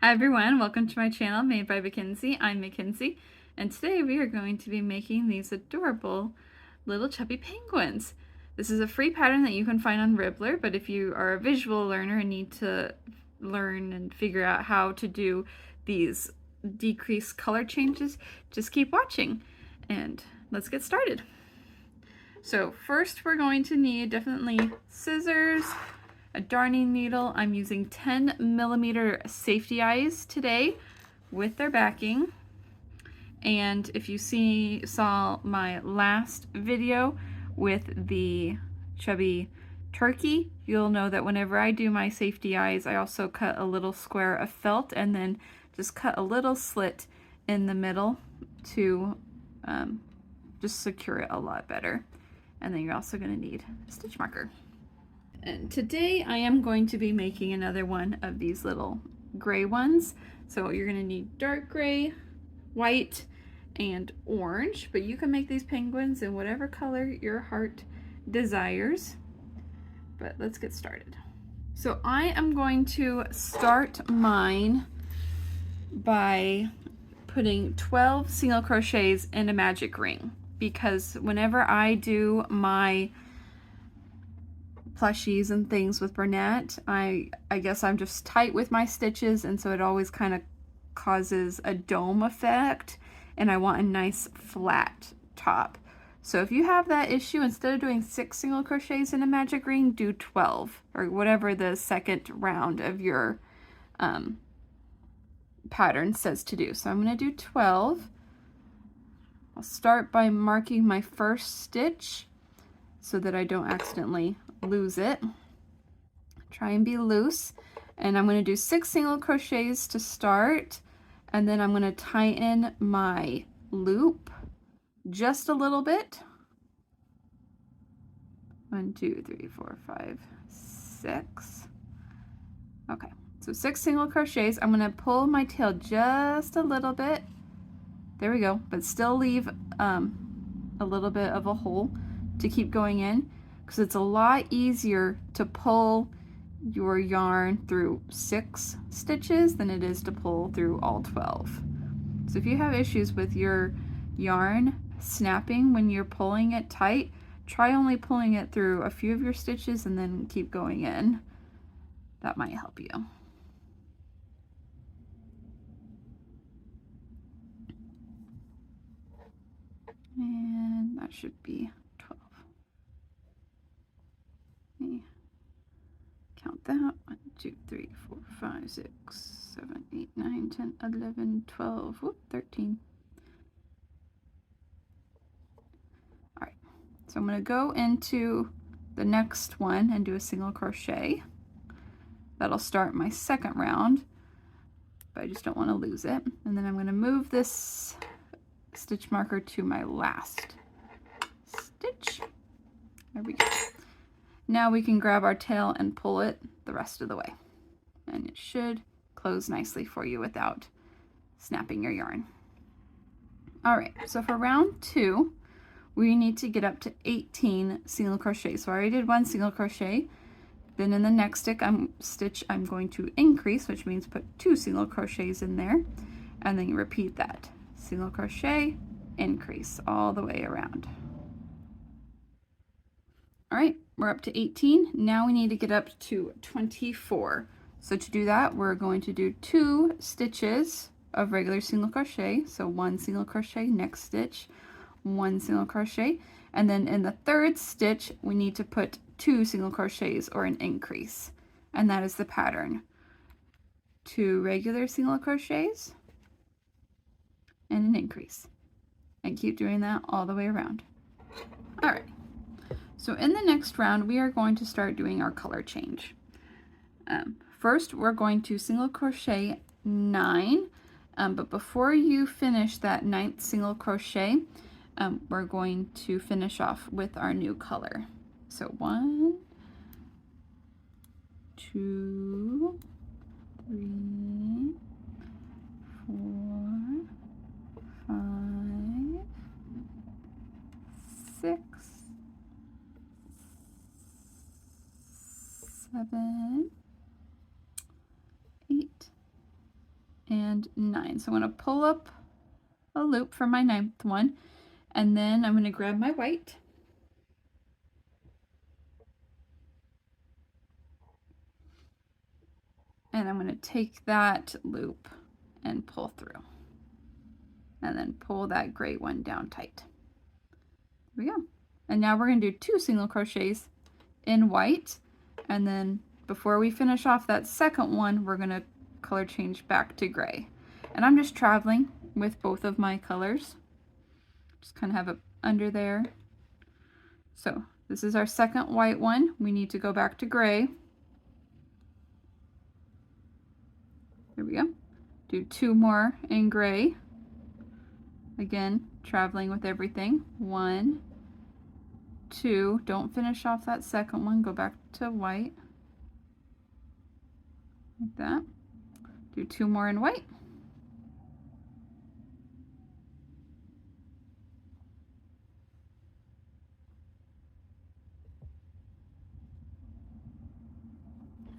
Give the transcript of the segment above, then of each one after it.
Hi everyone, welcome to my channel Made by Mackenzie. I'm Mackenzie, and today we are going to be making these adorable little chubby penguins. This is a free pattern that you can find on Ribblr, but if you are a visual learner and need to learn and figure out how to do these decreased color changes, just keep watching and let's get started. So first we're going to need definitely scissors, a darning needle. I'm using 10mm safety eyes today with their backing. And if you saw my last video with the chubby turkey, you'll know that whenever I do my safety eyes, I also cut a little square of felt and then just cut a little slit in the middle to just secure it a lot better. And then you're also going to need a stitch marker. And today I am going to be making another one of these little gray ones. So you're going to need dark gray, white, and orange, but you can make these penguins in whatever color your heart desires. But let's get started. So I am going to start mine by putting 12 single crochets in a magic ring, because whenever I do my plushies and things with Bernette, I guess I'm just tight with my stitches, and so it always kind of causes a dome effect, and I want a nice flat top. So if you have that issue, instead of doing 6 single crochets in a magic ring, do 12 or whatever the second round of your pattern says to do. So I'm going to do 12. I'll start by marking my first stitch so that I don't accidentally lose it. Try and be loose, and I'm going to do 6 single crochets to start, and then I'm going to tighten my loop just a little bit. 1, 2, 3, 4, 5, 6. Okay, so 6 single crochets. I'm going to pull my tail just a little bit. There we go, but still leave a little bit of a hole to keep going in, because it's a lot easier to pull your yarn through 6 stitches than it is to pull through all 12. So if you have issues with your yarn snapping when you're pulling it tight, try only pulling it through a few of your stitches and then keep going in. That might help you. And that should be 12. Let me count that. 1, 2, 3, 4, 5, 6, 7, 8, 9, 10, 11, 12, whoop, 13. All right, so I'm going to go into the next one and do a single crochet. That'll start my second round, but I just don't want to lose it. And then I'm going to move this stitch marker to my last stitch. There we go. Now we can grab our tail and pull it the rest of the way, and it should close nicely for you without snapping your yarn. All right, so for round 2, we need to get up to 18 single crochets. So I already did 1 single crochet. Then in the next stitch, I'm going to increase, which means put 2 single crochets in there, and then you repeat that. Single crochet, increase all the way around. All right, we're up to 18. Now we need to get up to 24. So to do that, we're going to do 2 stitches of regular single crochet. So 1 single crochet, next stitch, 1 single crochet, and then in the third stitch, we need to put 2 single crochets or an increase, and that is the pattern. 2 regular single crochets and an increase, and keep doing that all the way around. All right. So in the next round, we are going to start doing our color change. First, we're going to single crochet 9, but before you finish that 9th single crochet, we're going to finish off with our new color. So 1, 2, 3, 4, 5, 6, 7, 8, and 9. So I'm going to pull up a loop for my 9th one, and then I'm going to grab my white. And I'm going to take that loop and pull through. And then pull that gray one down tight. There we go. And now we're going to do 2 single crochets in white. And then before we finish off that second one, we're going to color change back to gray. And I'm just traveling with both of my colors. Just kind of have it under there. So this is our second white one. We need to go back to gray. There we go. Do 2 more in gray. Again, traveling with everything. 1, 2. Don't finish off that second one. Go back to white. Like that. Do 2 more in white.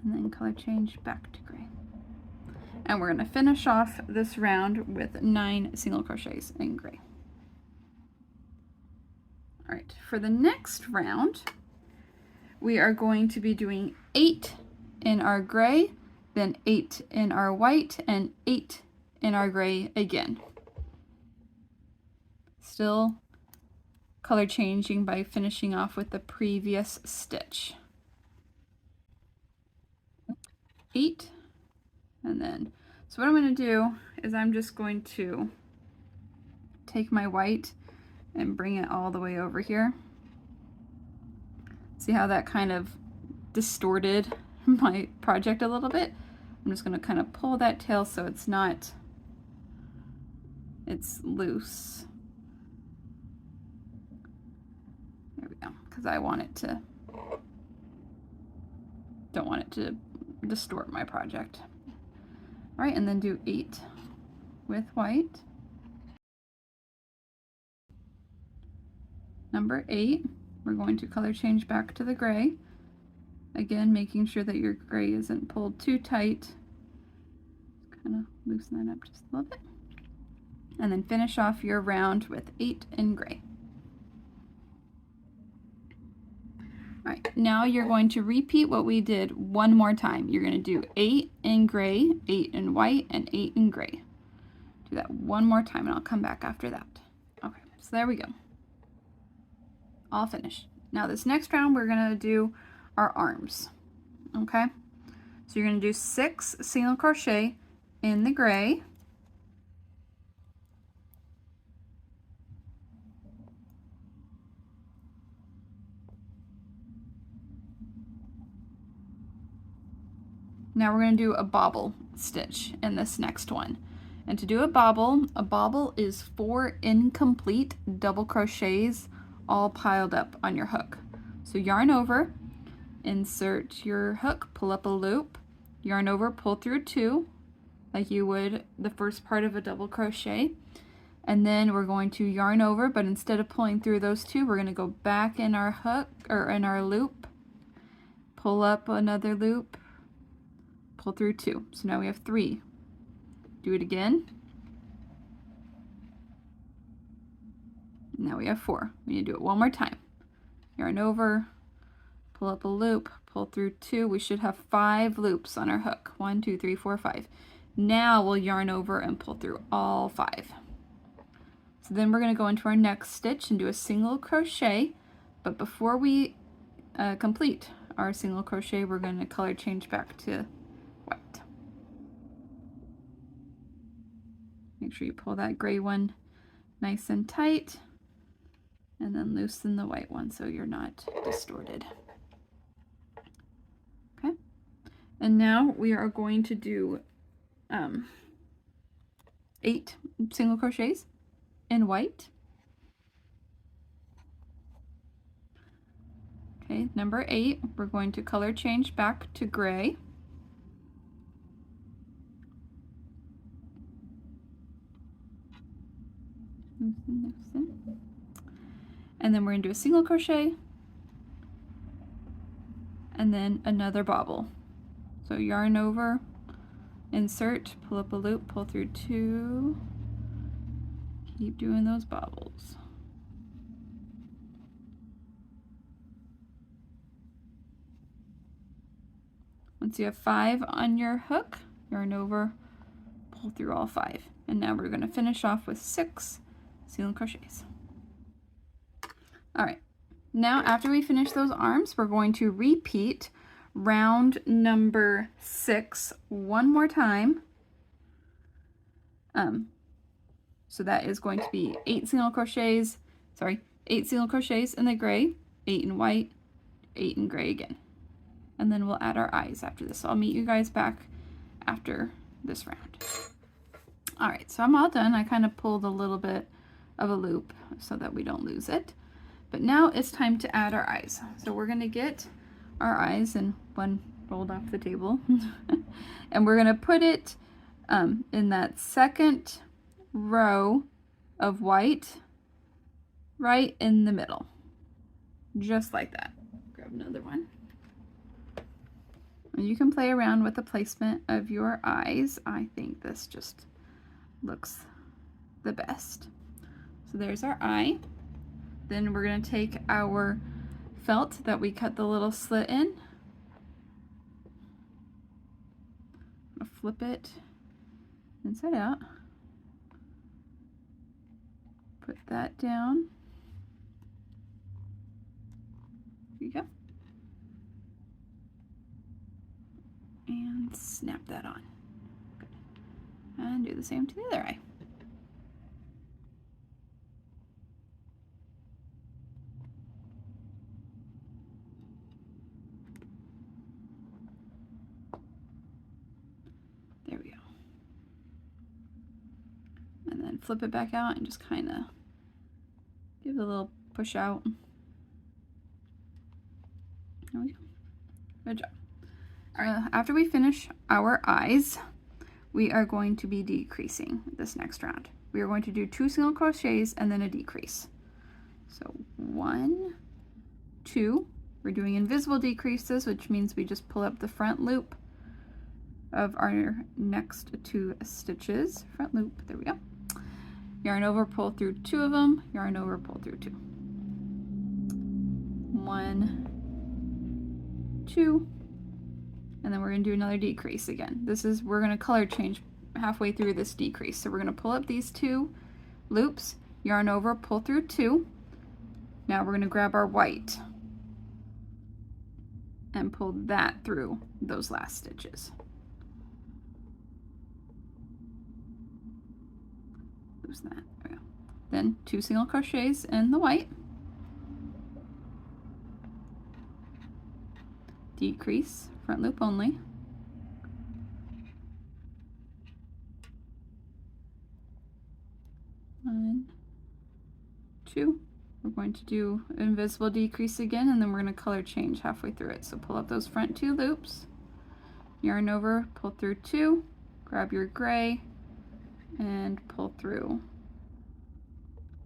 And then color change back to gray. And we're going to finish off this round with 9 single crochets in gray. All right, for the next round, we are going to be doing 8 in our gray, then 8 in our white, and 8 in our gray again. Still color changing by finishing off with the previous stitch. 8, and then, so what I'm going to do is I'm just going to take my white and bring it all the way over here. See how that kind of distorted my project a little bit? I'm just going to kind of pull that tail so it's loose. There we go, because I want it to, don't want it to distort my project. All right, and then do 8 with white. Number 8, we're going to color change back to the gray. Again, making sure that your gray isn't pulled too tight. Kind of loosen that up just a little bit. And then finish off your round with 8 in gray. All right, now you're going to repeat what we did one more time. You're going to do 8 in gray, 8 in white, and 8 in gray. Do that one more time and I'll come back after that. Okay, so there we go. All finished. Now this next round we're going to do our arms. Okay, so you're going to do 6 single crochet in the gray. Now we're going to do a bobble stitch in this next one. And to do a bobble is 4 incomplete double crochets all piled up on your hook. So yarn over, insert your hook, pull up a loop, yarn over, pull through 2 like you would the first part of a double crochet. And then we're going to yarn over, but instead of pulling through those 2, we're going to go back in our hook or in our loop, pull up another loop, pull through 2. So now we have 3. Do it again. Now we have 4. We need to do it one more time. Yarn over, pull up a loop, pull through 2. We should have 5 loops on our hook. 1, 2, 3, 4, 5. Now we'll yarn over and pull through all 5. So then we're going to go into our next stitch and do a single crochet. But before we complete our single crochet, we're going to color change back to white. Make sure you pull that gray one nice and tight, and then loosen the white one so you're not distorted. Okay, and now we are going to do 8 single crochets in white. Okay, number 8, we're going to color change back to gray. Loosen. And then we're going to do a single crochet and then another bobble. So yarn over, insert, pull up a loop, pull through 2, keep doing those bobbles. Once you have 5 on your hook, yarn over, pull through all 5. And now we're going to finish off with 6 single crochets. All right, now after we finish those arms, we're going to repeat round number 6 one more time. So that is going to be 8 single crochets in the gray, 8 in white, 8 in gray again. And then we'll add our eyes after this. So I'll meet you guys back after this round. All right, so I'm all done. I kind of pulled a little bit of a loop so that we don't lose it. But now it's time to add our eyes. So we're gonna get our eyes, and one rolled off the table. And we're gonna put it in that second row of white, right in the middle. Just like that. Grab another one. And you can play around with the placement of your eyes. I think this just looks the best. So there's our eye. Then we're going to take our felt that we cut the little slit in. I'm going to flip it inside out. Put that down. There you go. And snap that on. Good. And do the same to the other eye. There we go. And then flip it back out and just kind of give it a little push out. There we go. Good job. After we finish our eyes, we are going to be decreasing this next round. We are going to do 2 single crochets and then a decrease. So 1, 2, we're doing invisible decreases, which means we just pull up the front loop of our next 2 stitches. Front loop, there we go. Yarn over, pull through 2 of them, yarn over, pull through 2. 1, 2, and then we're going to do another decrease again. We're going to color change halfway through this decrease. So we're going to pull up these 2 loops, yarn over, pull through 2. Now we're going to grab our white and pull that through those last stitches. Lose that. There we go. Then 2 single crochets in the white. Decrease, front loop only. One, 2. We're going to do invisible decrease again, and then we're going to color change halfway through it. So pull up those front 2 loops, yarn over, pull through 2, grab your gray, and pull through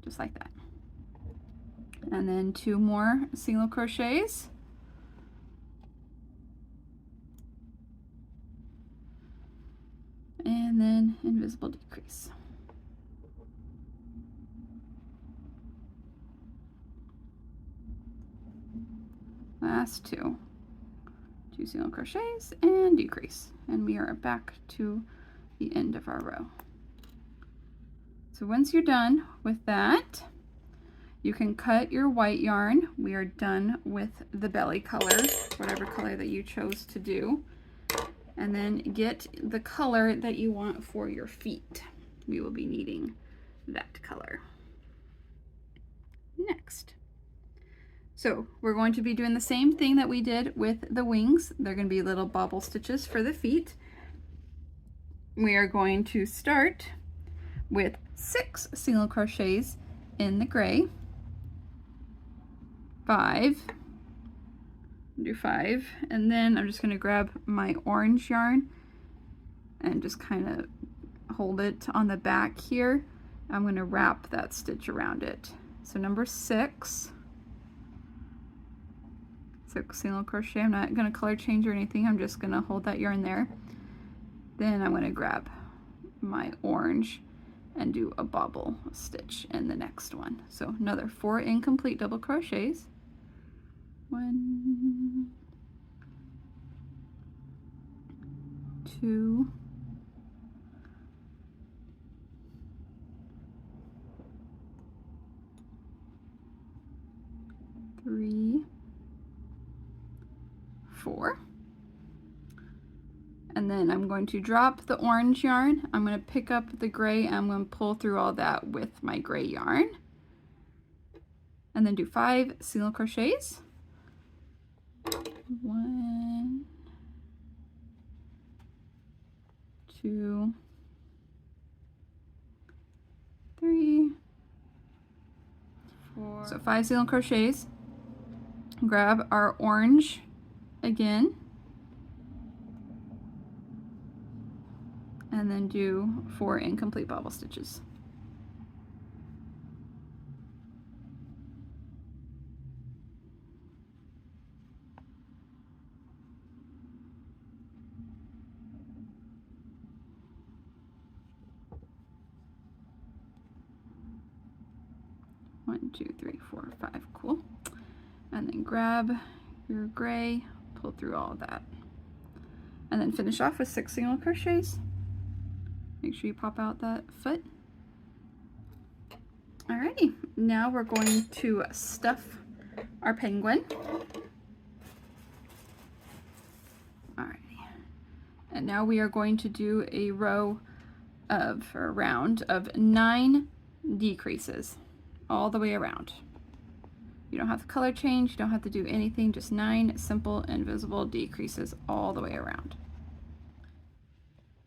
just like that. And then 2 more single crochets. And then invisible decrease. Last 2. 2 single crochets and decrease. And we are back to the end of our row. So once you're done with that, you can cut your white yarn. We are done with the belly color, whatever color that you chose to do. And then get the color that you want for your feet. We will be needing that color next. So we're going to be doing the same thing that we did with the wings. They're going to be little bobble stitches for the feet. We are going to start with 6 single crochets in the gray, 5, do 5, and then I'm just going to grab my orange yarn and just kind of hold it on the back here. I'm going to wrap that stitch around it. So number 6 single crochet. I'm not going to color change or anything. I'm just going to hold that yarn there. Then I'm going to grab my orange and do a bobble stitch in the next one. So another 4 incomplete double crochets. 1, 2, 3, 4. And then I'm going to drop the orange yarn. I'm going to pick up the gray and I'm going to pull through all that with my gray yarn. And then do 5 single crochets. 1, 2, 3, 4. So 5 single crochets. Grab our orange again. And then do 4 incomplete bobble stitches. One, 2, 3, 4, 5, cool. And then grab your gray, pull through all of that. And then finish off with 6 single crochets. Make sure you pop out that foot. Alrighty, now we're going to stuff our penguin. Alrighty, and now we are going to do a round of 9 decreases all the way around. You don't have to color change, you don't have to do anything, just 9 simple invisible decreases all the way around.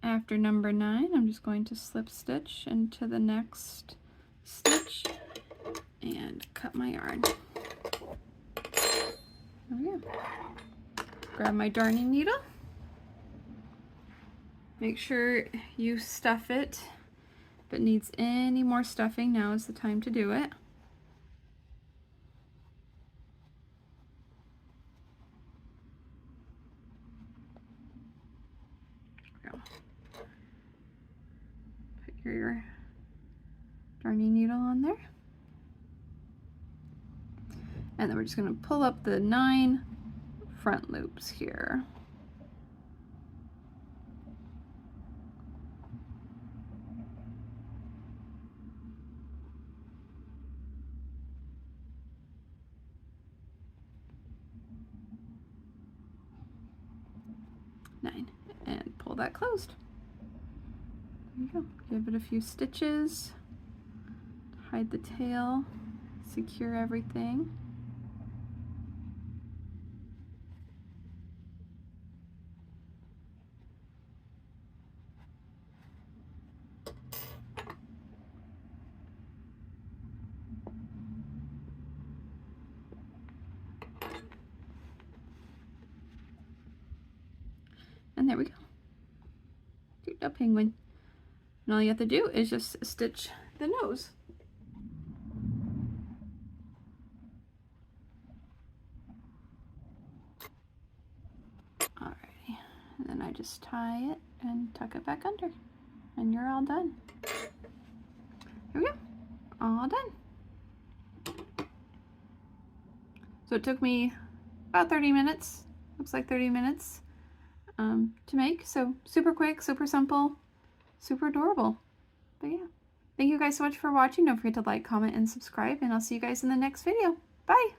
After number 9, I'm just going to slip stitch into the next stitch and cut my yarn. There we go. Grab my darning needle. Make sure you stuff it. If it needs any more stuffing, now is the time to do it. Put your darning needle on there. And then we're just going to pull up the 9 front loops here. And pull that closed. There you go. Give it a few stitches, hide the tail, secure everything. And there we go. Cute little penguin. And all you have to do is just stitch the nose. Alrighty. And then I just tie it and tuck it back under. And you're all done. Here we go. All done. So it took me about 30 minutes. Looks like 30 minutes. To make. So super quick, super simple, super adorable. But yeah, thank you guys so much for watching. Don't forget to like, comment, and subscribe, and I'll see you guys in the next video. Bye!